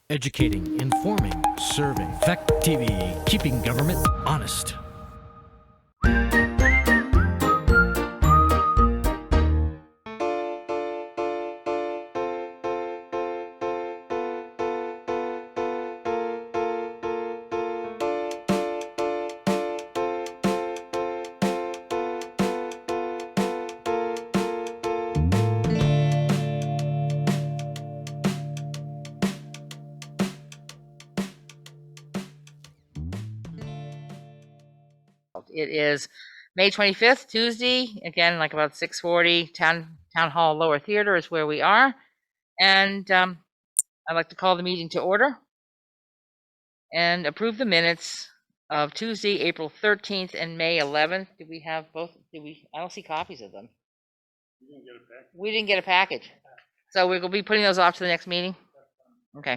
Educating, informing, serving. Fact TV, keeping government honest. It is May 25th, Tuesday, again, like about 6:40, Town Hall Lower Theater is where we are. And I'd like to call the meeting to order and approve the minutes of Tuesday, April 13th and May 11th. Do we have both? I don't see copies of them. We didn't get a package. So we're going to be putting those off to the next meeting? Okay.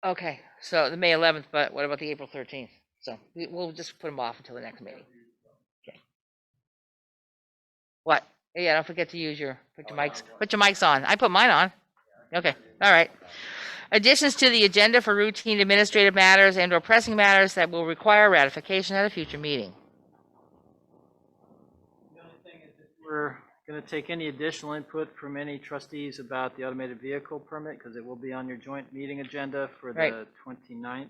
Okay, so the May 11th, but what about the April 13th? So we'll just put them off until the next meeting. Okay. What? Yeah, don't forget to use put your mics on. I put mine on. Okay, all right. Additions to the agenda for routine administrative matters and/or pressing matters that will require ratification at a future meeting. The only thing is if we're going to take any additional input from any trustees about the automated vehicle permit, because it will be on your joint meeting agenda for the 29th.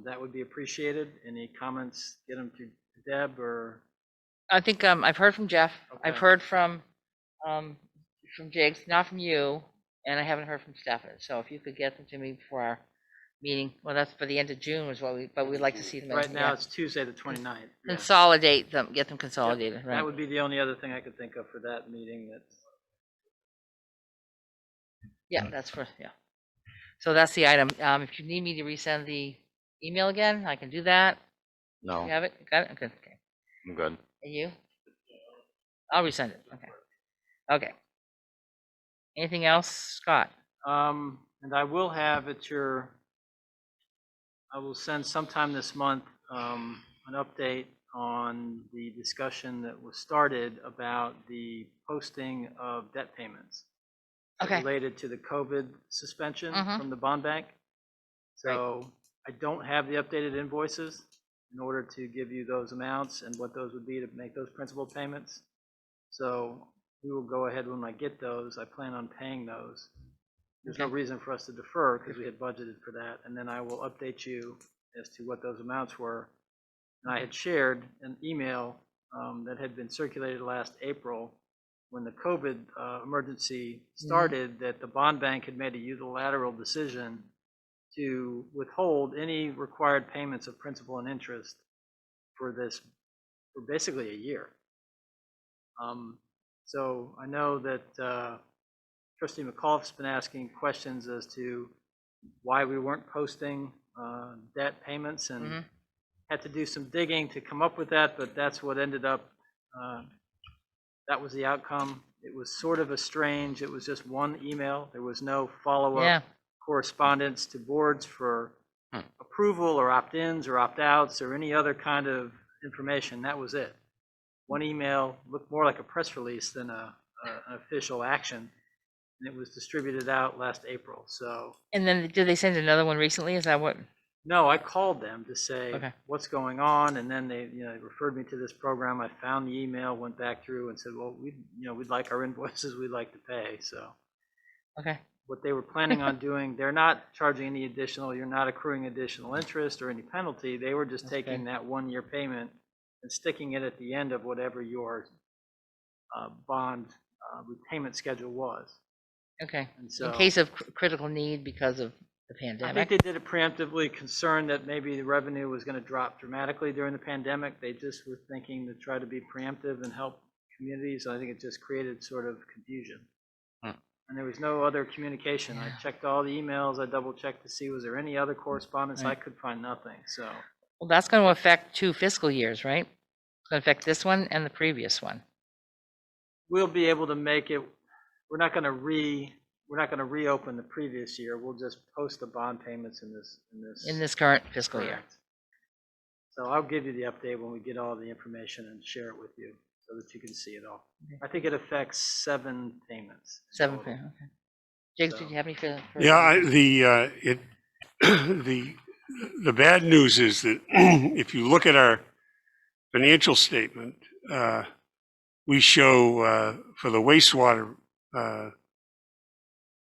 That would be appreciated. Any comments, get them to Deb or? I think I've heard from Jeff. Okay. I've heard from Jigs, not from you, and I haven't heard from Stefan. So if you could get them to me before our meeting, well, that's for the end of June is what but we'd like to see them. Right now it's Tuesday the 29th. Consolidate them, get them consolidated. Yep. Right. That would be the only other thing I could think of for that meeting. That's So that's the item. If you need me to resend the email again, I can do that. No. You have it? Got it? Okay. I'm good. And you? I'll resend it. Okay. Okay. Anything else, Scott? And I will have I will send sometime this month an update on the discussion that was started about the posting of debt payments. Okay. Related to the COVID suspension from the bond bank. So I don't have the updated invoices in order to give you those amounts and what those would be to make those principal payments. So we will go ahead when I get those. I plan on paying those. There's no reason for us to defer because we had budgeted for that. And then I will update you as to what those amounts were. And I had shared an email that had been circulated last April when the COVID emergency started, that the bond bank had made a unilateral decision to withhold any required payments of principal and interest for basically a year. So I know that Trustee McAuliffe's been asking questions as to why we weren't posting debt payments, and had to do some digging to come up with that, but that's what ended up, that was the outcome. It was sort of it was just one email. There was no follow-up correspondence to boards for approval or opt-ins or opt-outs or any other kind of information. That was it. One email, looked more like a press release than an official action, and it was distributed out last April. So. And then did they send another one recently? Is that what? No, I called them to say what's going on, and then they referred me to this program. I found the email, went back through, and said, well, we'd like our invoices, we'd like to pay. So what they were planning on doing, they're not charging any additional, you're not accruing additional interest or any penalty. They were just taking that 1 year payment and sticking it at the end of whatever your bond repayment schedule was. Okay. And so, in case of critical need because of the pandemic. I think they did it preemptively, concerned that maybe the revenue was going to drop dramatically during the pandemic. They just were thinking to try to be preemptive and help communities. I think it just created sort of confusion. And there was no other communication. I checked all the emails. I double checked to see was there any other correspondence. I could find nothing. So. Well, that's going to affect 2 fiscal years, right? It's going to affect this one and the previous one. We'll be able to make it. We're not going to reopen the previous year. We'll just post the bond payments in this current fiscal year. So I'll give you the update when we get all the information and share it with you. so that you can see it all. I think it affects 7 payments. 7, total. okay. James, So- did you have any further? Yeah, the bad news is that if you look at our financial statement, we show for the wastewater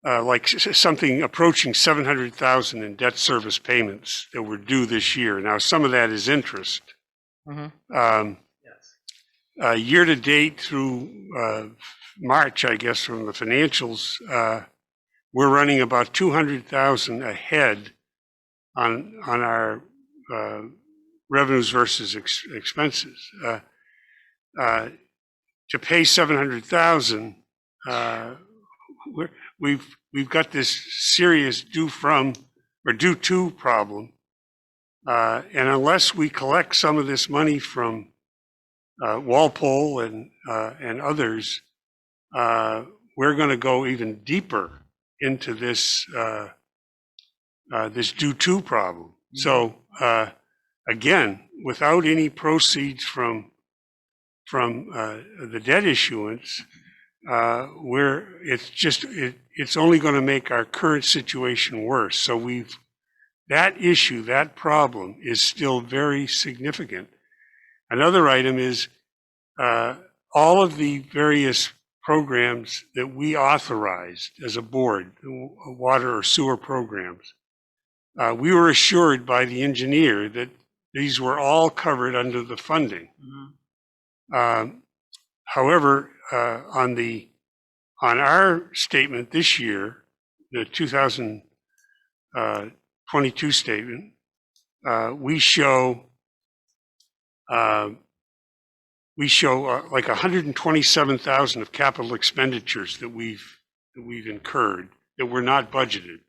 like something approaching 700,000 in debt service payments that were due this year. Now, some of that is interest. Mhm. Yes. Year to date through March, I guess, from the financials, we're running about 200,000 ahead on our revenues versus expenses. To pay 700,000, we've got this serious due from or due to problem, and unless we collect some of this money from Walpole and others, we're going to go even deeper into this this due to problem. So again, without any proceeds from the debt issuance, it's only going to make our current situation worse. So that problem is still very significant. Another item is all of the various programs that we authorized as a board, water or sewer programs. We were assured by the engineer that these were all covered under the funding. Mhm. However, on our statement this year, the 2022 statement, we show like 127,000 of capital expenditures that we've incurred that were not budgeted,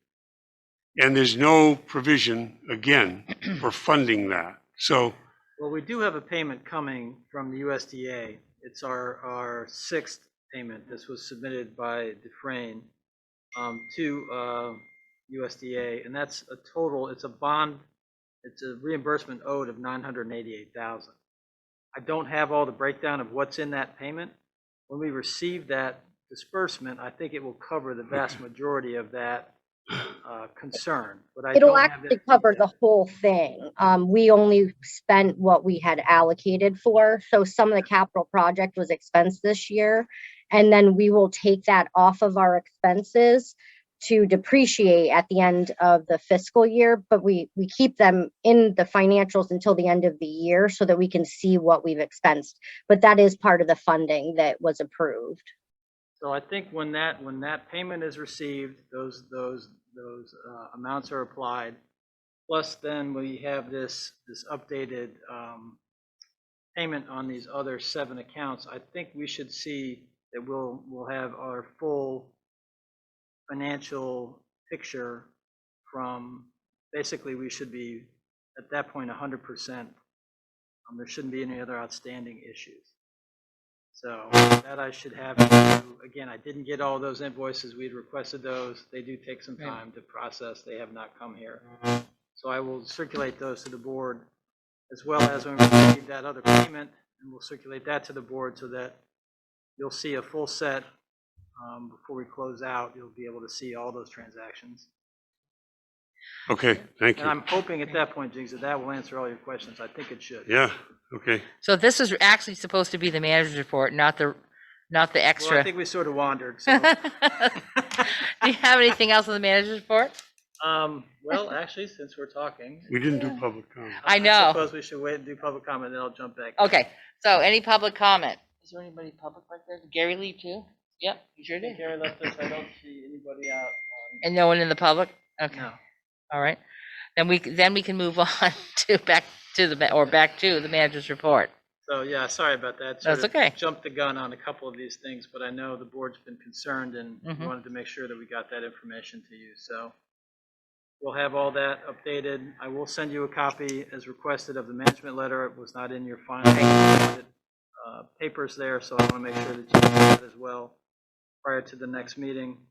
and there's no provision again for funding that. So, Well, we do have a payment coming from the USDA. It's our 6th payment. This was submitted by Dufresne to USDA, and that's a total, it's a bond, it's a reimbursement owed of $988,000. I don't have all the breakdown of what's in that payment. When we receive that disbursement, I think it will cover the vast majority of that concern, but I It'll don't have actually that cover detail. the whole thing. We only spent what we had allocated for. So some of the capital project was expensed this year. And then we will take that off of our expenses to depreciate at the end of the fiscal year. But we keep them in the financials until the end of the year so that we can see what we've expensed. But that is part of the funding that was approved. So I think when that payment is received, those amounts are applied. Plus, then we have this updated payment on these other 7 accounts. I think we should see that we'll have our full financial picture from, basically we should be at that point 100%. There shouldn't be any other outstanding issues. So that I should have. Again, I didn't get all those invoices. We'd requested those. They do take some time to process. They have not come here. So I will circulate those to the board, as well as when we receive that other payment, and we'll circulate that to the board so that you'll see a full set before we close out. You'll be able to see all those transactions. okay, thank And you. I'm hoping at that point, Jigs, that will answer all your questions. I think it should. Yeah, okay. So this is actually supposed to be the manager's report, not the Well, I extra. think we sort of wandered, so. Do you have anything else on the manager's report? Well, actually, since we're talking. We didn't do public comment. I know. suppose we should wait and do public comment, then I'll jump back. Okay, so any public comment? Is there anybody public right there? Did Gary leave too? Yep, you sure did. Gary left us. I don't see anybody out. And no one in the public? Okay, No. all right. Then we can move on to back to the manager's report. So, yeah, sorry about that. That's Sort of okay. Jumped the gun on a couple of these things, but I know the board's been concerned and Mhm. wanted to make sure that we got that information to you. So we'll have all that updated. I will send you a copy as requested of the management letter. It was not in your final papers there, so I want to make sure that you get that as well prior to the next meeting.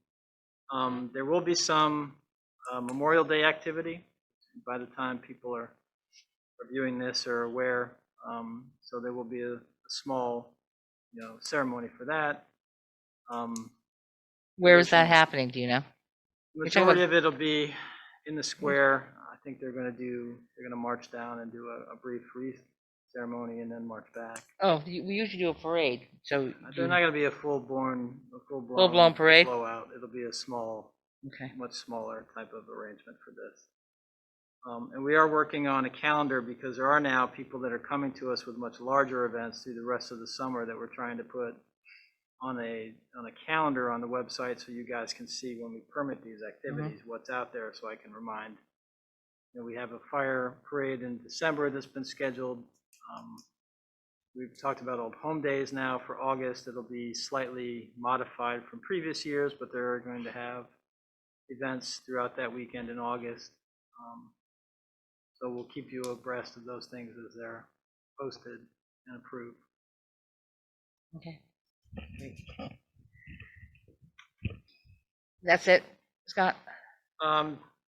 There will be some Memorial Day activity by the time people are reviewing this or aware. So there will be a small ceremony for that. Where is that Additional- happening? Do you know? You're talking Majority about- of it'll be in the square. I think they're gonna march down and do a brief wreath ceremony and then march back. Oh, we usually do a parade. So They're not gonna be a full-blown Full-blown parade? blowout. It'll be a small, okay. much smaller type of arrangement for this. And we are working on a calendar because there are now people that are coming to us with much larger events through the rest of the summer that we're trying to put on a calendar on the website so you guys can see when we permit these activities, what's out there, so I can remind. We have a fire parade in December that's been scheduled. We've talked about Old Home Days now for August. It'll be slightly modified from previous years, but they're going to have events throughout that weekend in August. So we'll keep you abreast of those things as they're posted and approved. Okay. Great. That's it, Scott?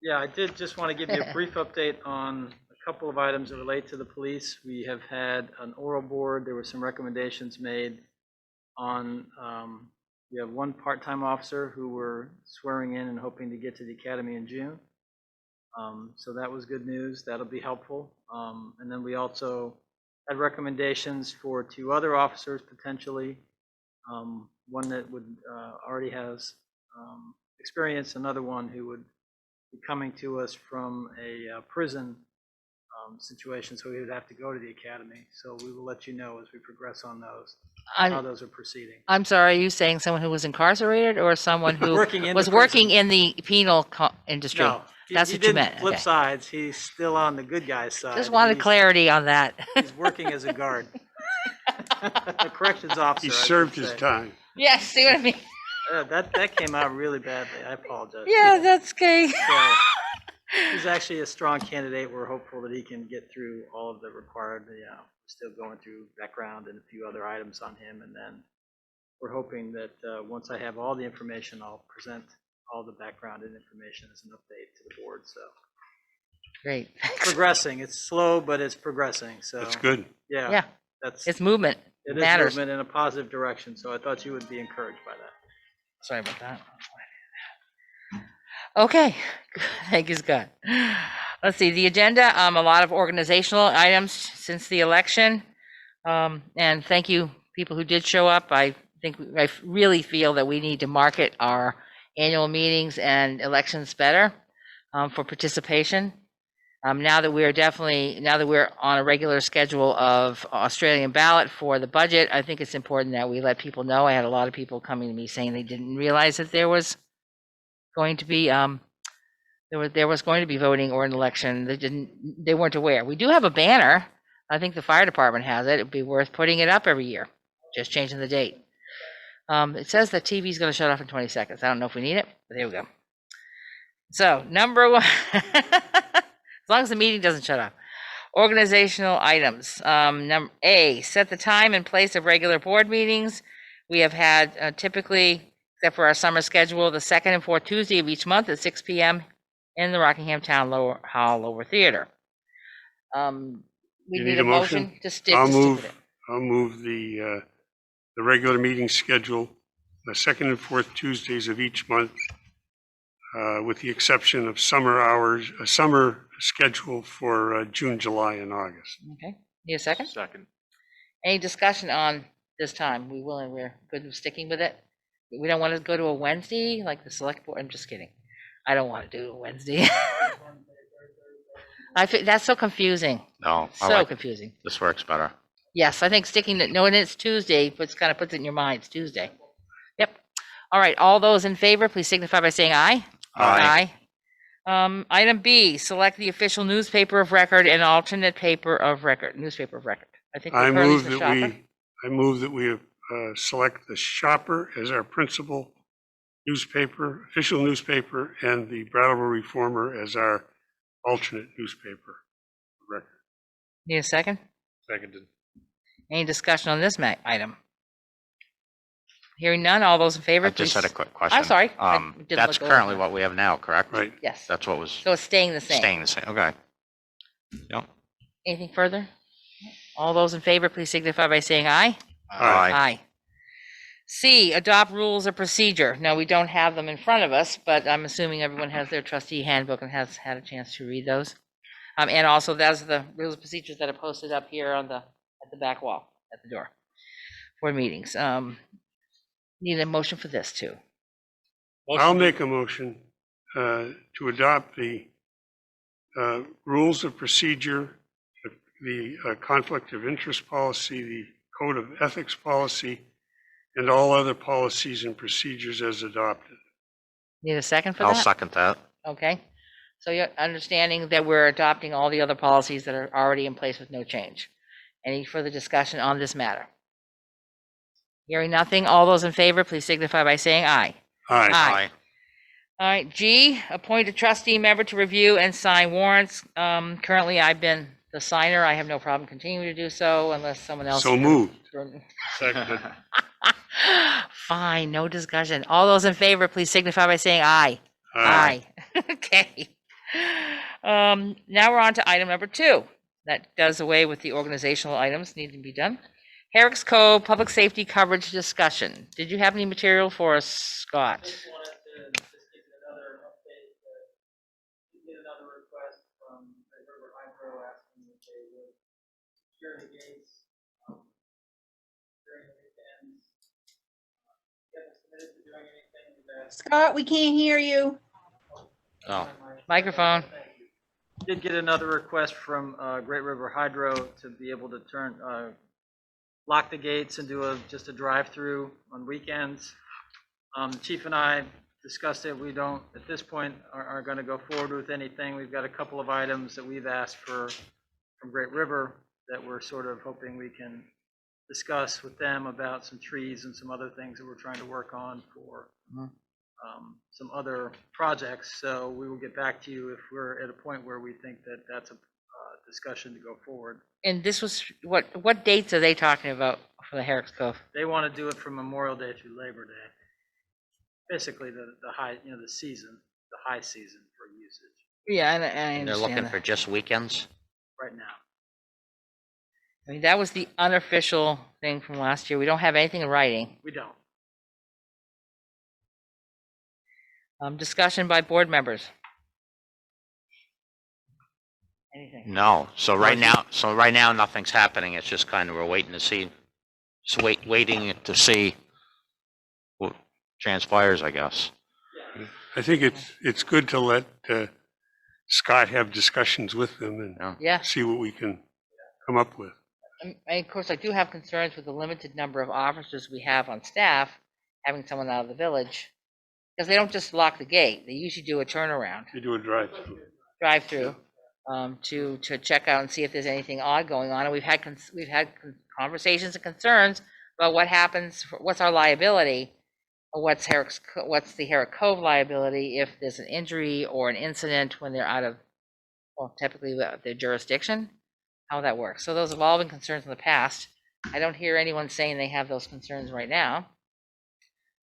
Yeah, I did just want to give you a brief update on a couple of items that relate to the police. We have had an oral board. There were some recommendations made on, we have one part-time officer who we're swearing in and hoping to get to the academy in June. So that was good news. That'll be helpful. And then we also had recommendations for 2 other officers potentially. One that would already has experience, another one who would be coming to us from a prison situation, so he would have to go to the academy. So we will let you know as we progress on those, how those are proceeding. I'm sorry, are you saying someone who was incarcerated or someone who was working in the penal industry? No, That's he what you didn't meant. flip Okay. sides. He's still on the good guy's side. Just wanted He's- clarity on that. He's working as a guard. A corrections officer. He I should served his say. time. Yes, see what I mean? That came out really badly. I apologize. Yeah, that's okay. So, he's actually a strong candidate. We're hopeful that he can get through all of the required, we're still going through background and a few other items on him. And then we're hoping that once I have all the information, I'll present all the background and information as an update to the board. So Great. progressing. It's slow, but it's progressing. So That's good. Yeah. Yeah, That's it's movement. it It is matters. movement in a positive direction. So I thought you would be encouraged by that. Sorry about that. Okay, thank you, Scott. Let's see, the agenda, a lot of organizational items since the election. And thank you, people who did show up. I really feel that we need to market our annual meetings and elections better for participation. Now that we're on a regular schedule of Australian ballot for the budget, I think it's important that we let people know. I had a lot of people coming to me saying they didn't realize that there was going to be there was going to be voting or an election. They weren't aware. We do have a banner. I think the fire department has it. It'd be worth putting it up every year, just changing the date. It says that TV is going to shut off in 20 seconds. I don't know if we need it, but there we go. So number 1, as long as the meeting doesn't shut off. Organizational items. Number A, set the time and place of regular board meetings. We have had typically, except for our summer schedule, the 2nd and 4th Tuesday of each month at 6 p.m. in the Rockingham Town Hall Lower Theater. We You need a motion to stick I'll with it. move the regular meeting schedule, the 2nd and 4th Tuesdays of each month, with the exception of summer hours, a summer schedule for June, July, and August. Okay, need a second? Second. Any discussion on this time? We're good with sticking with it? We don't want to go to a Wednesday like the select board. I'm just kidding. I don't want to do a Wednesday. I feel that's so confusing. No, I So like, confusing. this works better. Yes, I think sticking to knowing it's Tuesday puts it in your mind. It's Tuesday. Yep. All right. All those in favor, please signify by saying aye. Aye. Item B, select the official newspaper of record and alternate newspaper of record. I think I Curly's move the that shopper. I move that we select the Shopper as our principal newspaper, official newspaper, and the Brattleboro Reformer as our alternate newspaper of record. Need a second? Seconded. Any discussion on this item? Hearing none, all those in favor, I just had a please. quick question. I'm sorry. I didn't That's look over. currently what we have now, correct? Right. Yes. That's what was So it's staying the same. staying the same. Okay. Yep. Anything further? All those in favor, please signify by saying aye. Aye. Aye. C, adopt rules of procedure. No, we don't have them in front of us, but I'm assuming everyone has their trustee handbook and has had a chance to read those. And also those are the rules of procedures that are posted up here on at the back wall, at the door for meetings. Need a motion for this too. I'll make a motion to adopt the rules of procedure, the conflict of interest policy, the code of ethics policy, and all other policies and procedures as adopted. Need a second for I'll that? second that. Okay. So you're understanding that we're adopting all the other policies that are already in place with no change. Any further discussion on this matter? Hearing nothing, all those in favor, please signify by saying aye. Aye. Aye. All right, G, appoint a trustee member to review and sign warrants. Currently, I've been the signer. I have no problem continuing to do so unless someone else. So moved. Seconded. Fine, no discussion. All those in favor, please signify by saying aye. Aye. Okay. Now we're on to item number 2. That does away with the organizational items needing to be done. Herrick's Cove Public Safety Coverage Discussion. Did you have any material for us, Scott? Just wanted to just give you another update. We get another request from the River Hydro asking if they would secure the gates during the weekends. You haven't committed to doing anything with that. Scott, we can't hear you. Oh, Microphone. Did get another request from Great River Hydro to be able to lock the gates and do just a drive-through on weekends. The chief and I discussed it. We don't, at this point, are going to go forward with anything. We've got a couple of items that we've asked for from Great River that we're sort of hoping we can discuss with them about some trees and some other things that we're trying to work on for some other projects. So we will get back to you if we're at a point where we think that that's a discussion to go forward. And this was, what dates are they talking about for the Herrick's Cove? They want to do it from Memorial Day through Labor Day. Basically the high, the season, the high season for usage Yeah, and I and they're understand looking that. for just weekends? right now. I mean, that was the unofficial thing from last year. We don't have anything in writing. We don't. Discussion by board members. Anything? No. So right now, nothing's happening. It's just kind of, we're waiting to see, just waiting to see what transpires, I guess. I think it's good to let Scott have discussions with them and Yeah. see what we can come up with. And of course, I do have concerns with the limited number of officers we have on staff, having someone out of the village. Because they don't just lock the gate. They usually do a turnaround, You do a drive-through. drive-through, to check out and see if there's anything odd going on. And we've had conversations and concerns about what happens, what's our liability, or what's the Herrick Cove liability if there's an injury or an incident when they're out of, well, typically their jurisdiction, how that works. So those have all been concerns in the past. I don't hear anyone saying they have those concerns right now.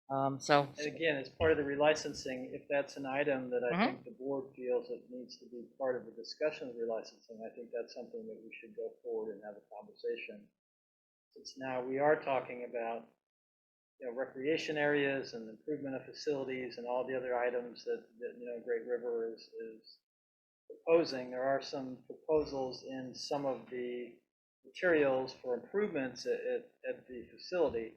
And again, as part of the relicensing, if that's an item that I think the board feels it needs to be part of the discussion of relicensing, I think that's something that we should go forward and have a conversation. Since now we are talking about, recreation areas and improvement of facilities and all the other items that Great River is proposing. There are some proposals in some of the materials for improvements at the facility.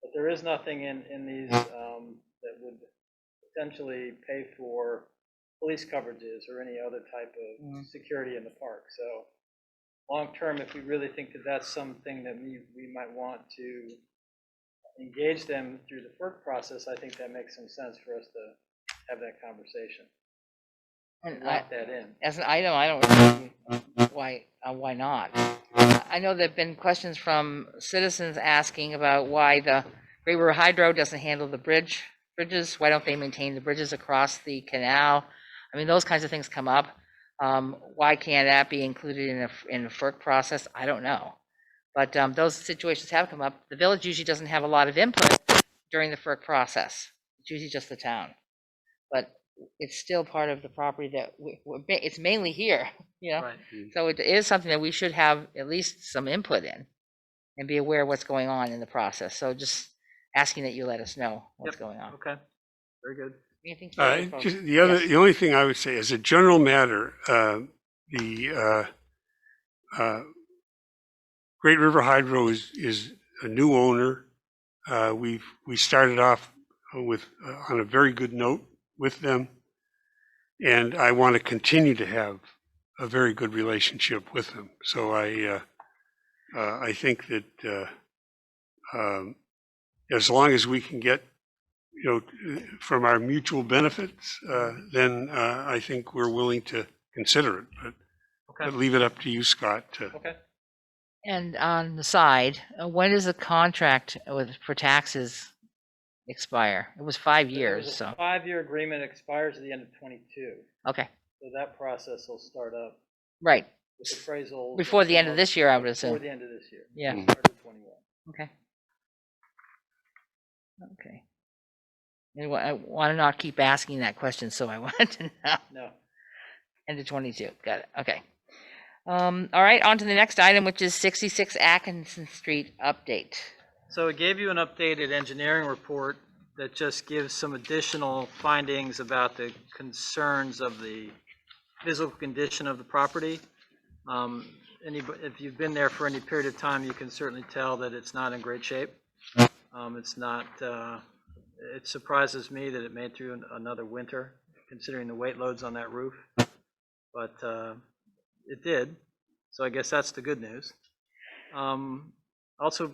But there is nothing in these that would potentially pay for police coverages or any other type of security in the park. So long term, if we really think that that's something that we might want to engage them through the FERC process, I think that makes some sense for us to have that conversation. And lock that in. As an item, I don't really see why not. I know there have been questions from citizens asking about why the Great River Hydro doesn't handle the bridges. Why don't they maintain the bridges across the canal? I mean, those kinds of things come up. Why can't that be included in a FERC process? I don't know. But those situations have come up. The village usually doesn't have a lot of input during the FERC process. It's usually just the town. But it's still part of the property that it's mainly here, Right. So it is something that we should have at least some input in and be aware of what's going on in the process. So just asking that you let us know what's Yep. going on. Okay, very good. Anything further, folks? Just Yes. the only thing I would say, as a general matter, the Great River Hydro is a new owner. We started off with on a very good note with them, and I want to continue to have a very good relationship with them. So I think that as long as we can get, from our mutual benefits, then I think we're willing to consider it. But Okay, leave it up to you, Scott. okay. And on the side, when does the contract for taxes expire? It was 5 years, so, 5-year agreement expires at the end of 22, okay, so that process will start up right, with appraisal. before the end of this year, I would assume. Before the end of this year. Yeah. Mm. Start of 21. Okay. Okay. And I want to not keep asking that question, so I want to know. No, End of 22, got it, okay. All right, on to the next item, which is 66 Atkinson Street update. so it gave you an updated engineering report that just gives some additional findings about the concerns of the physical condition of the property. If you've been there for any period of time, you can certainly tell that it's not in great shape. It's not, it surprises me that it made through another winter, considering the weight loads on that roof. But it did, so I guess that's the good news. Also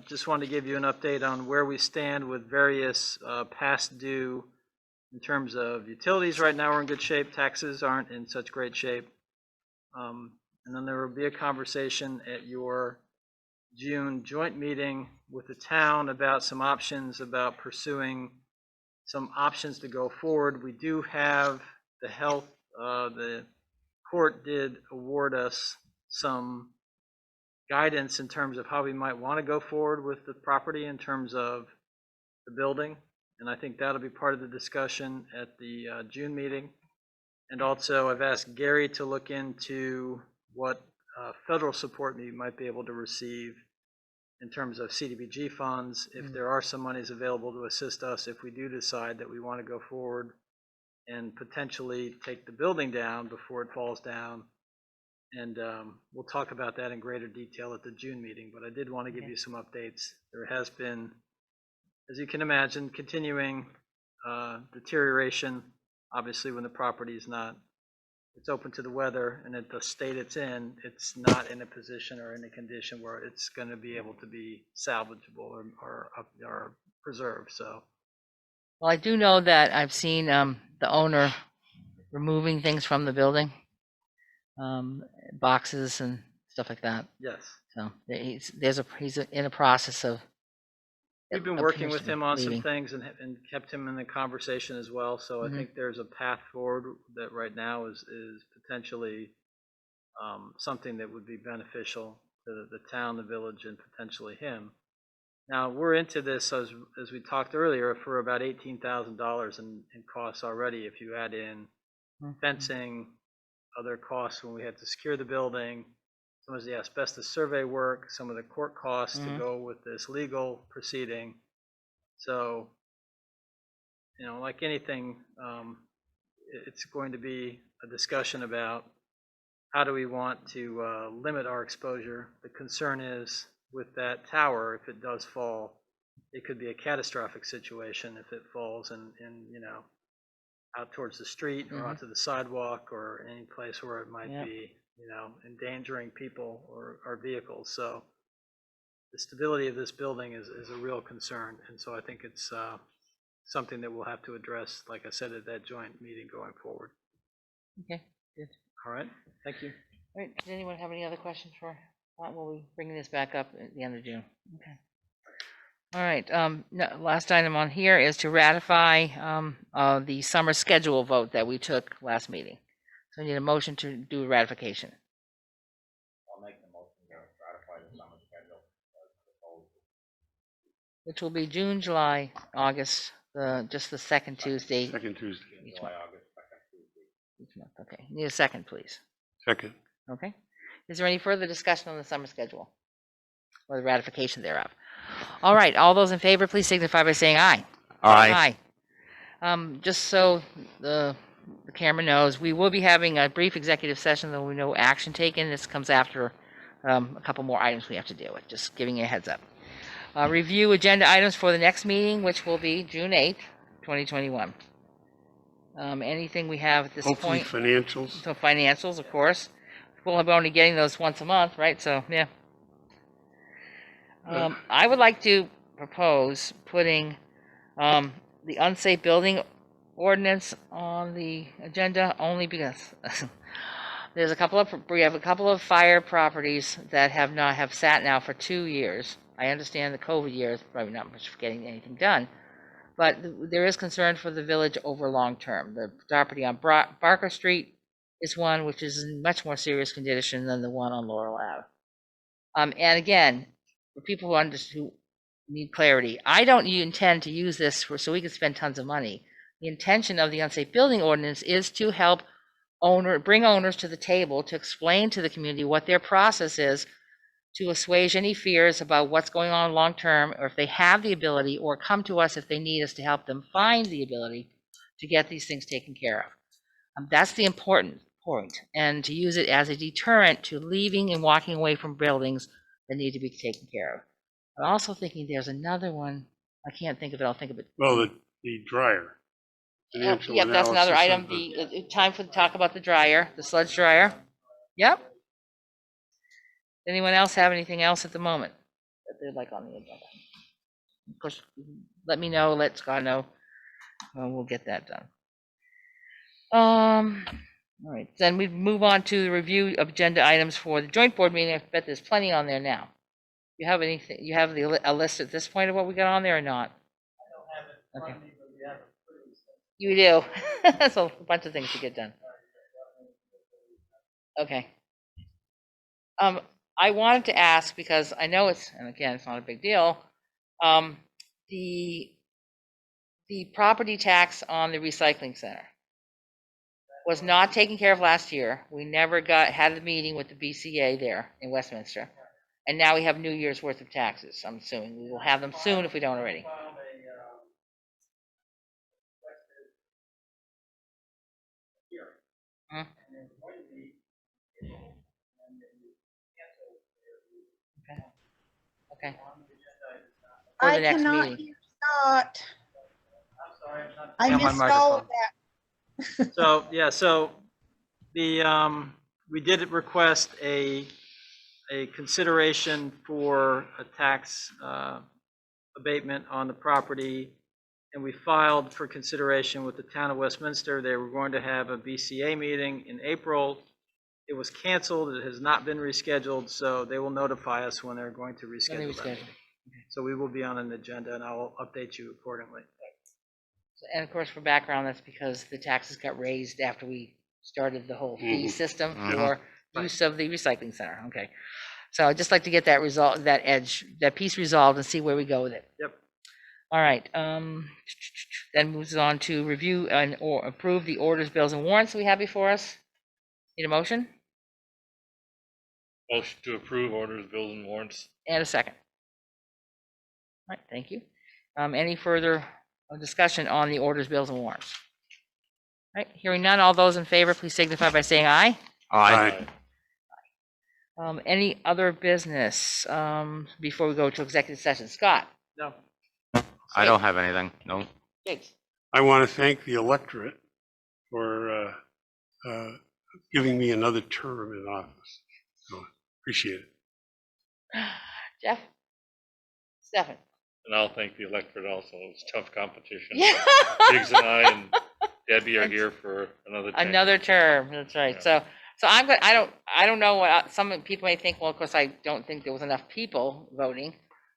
just wanted to give you an update on where we stand with various past due in terms of utilities. Right now we're in good shape, taxes aren't in such great shape. And then there will be a conversation at your June joint meeting with the town about some options, about pursuing some options to go forward. We do have the health, the court did award us some guidance in terms of how we might want to go forward with the property in terms of the building. And I think that'll be part of the discussion at the June meeting. And also I've asked Gary to look into what federal support we might be able to receive in terms of CDBG funds, if there are some monies available to assist us if we do decide that we want to go forward and potentially take the building down before it falls down. And we'll talk about that in greater detail at the June meeting, but I did want to give you some updates. There has been, as you can imagine, continuing deterioration. Obviously, when the property is not, it's open to the weather, and at the state it's not in a position or in a condition where it's going to be able to be salvageable or preserved. So, Well, I do know that I've seen the owner removing things from the building, boxes and stuff like that. yes. So he's in a process of. We've been of working with him on leaving. some things and kept him in the conversation as well. So I think there's a path forward that right now is potentially something that would be beneficial to the town, the village, and potentially him. Now we're into this as we talked earlier for about $18,000 in costs already. If you add in fencing, other costs when we had to secure the building, some of the asbestos survey work, some of the court costs to go with this legal proceeding. So, like anything, it's going to be a discussion about how do we want to limit our exposure. The concern is with that tower, if it does fall, it could be a catastrophic situation if it falls and out towards the street or onto the sidewalk or any place where it might be, endangering people or vehicles. So the stability of this building is a real concern. And so I think it's something that we'll have to address, like I said, at that joint meeting going forward. Okay, good. All right, thank you. All right, does anyone have any other questions for Scott? We'll be bringing this back up at the end of June. Okay. All right, last item on here is to ratify the summer schedule vote that we took last meeting. So I need a motion to do ratification. I'll make the motion to ratify the summer schedule as proposed. Which will be June, July, August, just the second Tuesday Second Tuesday. each July, month. August, second Tuesday. Each month. Okay, need a second, please. Second. Okay. Is there any further discussion on the summer schedule or the ratification thereof? All right, all those in favor, please signify by saying aye. Aye. Just so the camera knows, we will be having a brief executive session, though we no action taken. This comes after a couple more items we have to deal with, just giving you a heads up. Review agenda items for the next meeting, which will be June 8th, 2021. Anything we have at this Hopefully point? financials. So financials, of course. We'll be only getting those once a month, right? So, yeah. I would like to propose putting the unsafe building ordinance on the agenda only because we have a couple of fire properties that have sat now for 2 years. I understand the COVID years, probably not much for getting anything done, but there is concern for the village over long term. The property on Barker Street is one which is in much more serious condition than the one on Laurel Ave. And again, for people who need clarity, I don't intend to use this so we can spend tons of money. The intention of the unsafe building ordinance is to help bring owners to the table to explain to the community what their process is to assuage any fears about what's going on long term, or if they have the ability, or come to us if they need us to help them find the ability to get these things taken care of. That's the important point, and to use it as a deterrent to leaving and walking away from buildings that need to be taken care of. I'm also thinking there's another one. I can't think of it. I'll think of it. Well, the dryer. Financial Yep, that's another analysis item. of the- Time for the talk about the dryer, the sludge dryer. Yep. Anyone else have anything else at the moment that they'd like on the agenda? Of course, let me know, let Scott know. We'll get that done. All right, then we move on to the review of agenda items for the joint board meeting. I bet there's plenty on there now. You have anything? You have a list at this point of what we got on there or not? I don't have it. Okay. You do. That's a bunch of things to get done. Okay. I wanted to ask, because I know and again, it's not a big deal, the property tax on the recycling center was not taken care of last year. We never had the meeting with the BCA there in Westminster. And now we have New Year's worth of taxes. I'm assuming we will have them soon if we don't already. Hmm? Okay. For I the next cannot meeting. hear Scott. I Yeah, my missed all of microphone. that. So, yeah, so we did request a consideration for a tax abatement on the property, and we filed for consideration with the town of Westminster. They were going to have a BCA meeting in April. It was canceled. It has not been rescheduled, so they will notify us when they're going to reschedule that meeting. So we will be on an agenda, and I will update you accordingly. And of course, for background, that's because the taxes got raised after we started the whole fee system for use of the recycling center. Okay. So I'd just like to get that piece resolved and see where we go with it. Yep. All right. Then moves on to review or approve the orders, bills, and warrants we have before us. Need a motion? Motion to approve orders, bills, and warrants. And a second. All right, thank you. Any further discussion on the orders, bills, and warrants? All right, hearing none, all those in favor, please signify by saying aye. Aye. Any other business before we go to executive session? Scott? No. I don't have anything, no. Jakes? I want to thank the electorate for giving me another term in office. So appreciate it. Jeff? Stefan? And I'll thank the electorate also. It was tough competition. Yeah. Biggs and I and Debbie are here for another term. Another term, that's right. Yeah. So I'm good. I don't know what some people may think. Well, of course, I don't think there was enough people voting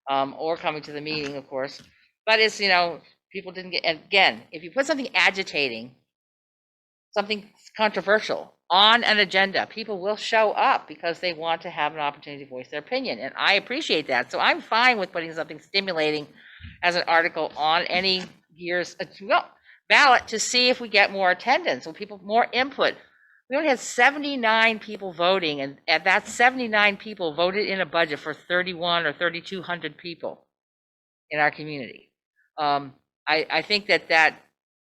or coming to the meeting, of course. But it's, people didn't get, again, if you put something agitating, something controversial on an agenda, people will show up because they want to have an opportunity to voice their opinion. And I appreciate that. So I'm fine with putting something stimulating as an article on any year's ballot to see if we get more attendance or more input. We only had 79 people voting, and at that 79 people voted in a budget for 31 or 3,200 people. in our community. I think that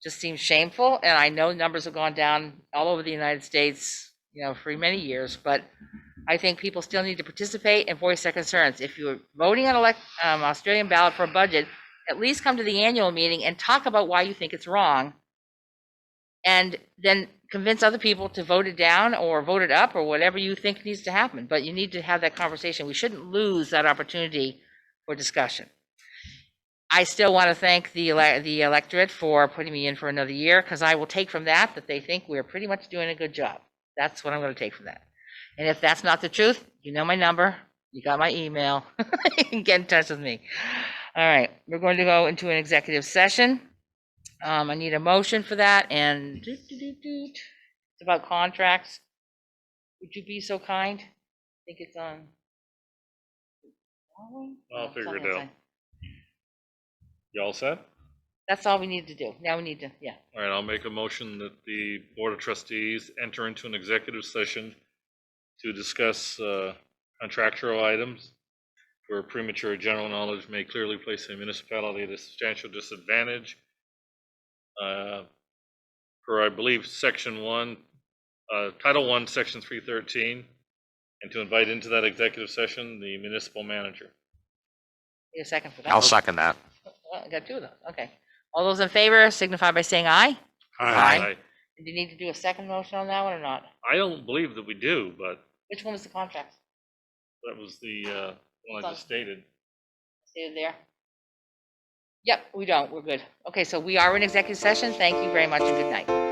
just seems shameful, and I know numbers have gone down all over the United States, for many years, but I think people still need to participate and voice their concerns. If you're voting on Australian ballot for a budget, at least come to the annual meeting and talk about why you think it's wrong, and then convince other people to vote it down or vote it up or whatever you think needs to happen. But you need to have that conversation. We shouldn't lose that opportunity for discussion. I still want to thank the electorate for putting me in for another year, because I will take from that they think we're pretty much doing a good job. That's what I'm going to take from that. And if that's not the truth, you know my number, you got my email, you can get in touch with me. All right, we're going to go into an executive session. I need a motion for that, and it's about contracts. Would you be so kind? I think it's on. I'll figure it something. out. You all set? That's all we need to do. Now we need to, yeah. All right, I'll make a motion that the Board of Trustees enter into an executive session to discuss contractual items where premature general knowledge may clearly place a municipality at a substantial disadvantage. Per, I believe, Section 1, Title 1, Section 313, and to invite into that executive session the municipal manager. Need a second for that? I'll second that. Well, I got two of those. Okay. All those in favor signify by saying aye. Aye. Do you need to do a second motion on that one or not? I don't believe that we do, but Which one was the contract? that was the one I just stated. Stay there. Yep, we don't. We're good. Okay, so we are in executive session. Thank you very much and good night.